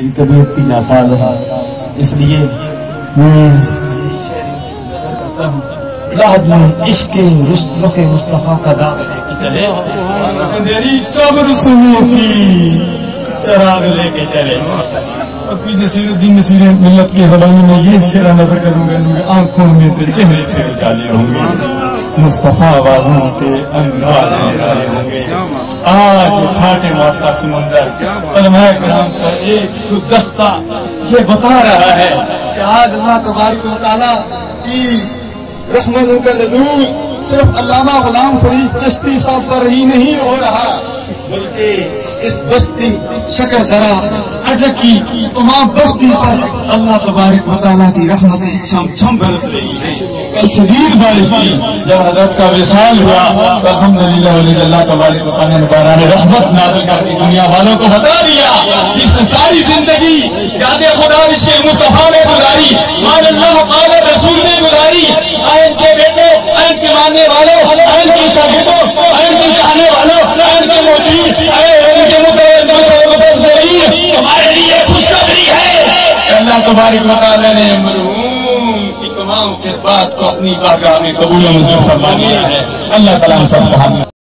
میری طبیعت بھی ناساز ہے، اس لیے میں لحد میں عشق رخ مصطفیٰ کا داغ لے کے چلے، میری قبر سنی تھی چراغ لے کے چلے۔ ابھی نصیر الدین نصیر ملت کے زبان میں یہ شعر نظر کروں گا، آنکھوں میں تو چہرے پہ اجالے ہوں گے، مصطفیٰ والوں کے انداز نرالے ہوں گے۔ آج ٹھاٹے مارتا سمندر علماء کرام کا ایک گلدستہ یہ بتا رہا ہے کہ آج اللہ تبارک و تعالیٰ کی رحمتوں کا نزول صرف علامہ غلام فرید چشتی صاحب پر ہی نہیں ہو رہا، بلکہ اس بستی شکر درا عجب کی تمام بستی پر اللہ تبارک و تعالیٰ کی رحمتیں چھم چھم برس رہی ہیں۔ کل شدید بارش کی جب حضرت کا وصال ہوا تو الحمدللہ ولی اللہ تبارک و تعالیٰ نے باران رحمت نازل کر کے دنیا والوں کو بتا دیا، جس نے ساری زندگی یاد خدا عشق مصطفیٰ میں گزاری، قال اللہ قال رسول میں گزاری، آئین کے بیٹے، آئین کے ماننے والوں، آئین کی شاگردوں، آئین کی چاہنے والوں، آئین کے موتی، آئین کے متوجہ ہمارے لیے خوشخبری ہے۔ اللہ تبارک و تعالیٰ نے مرحوم کی تمام خدمات کو اپنی بارگاہ میں قبول و منظور فرما لیا ہے۔ اللہ تعالیٰ ہم سب کو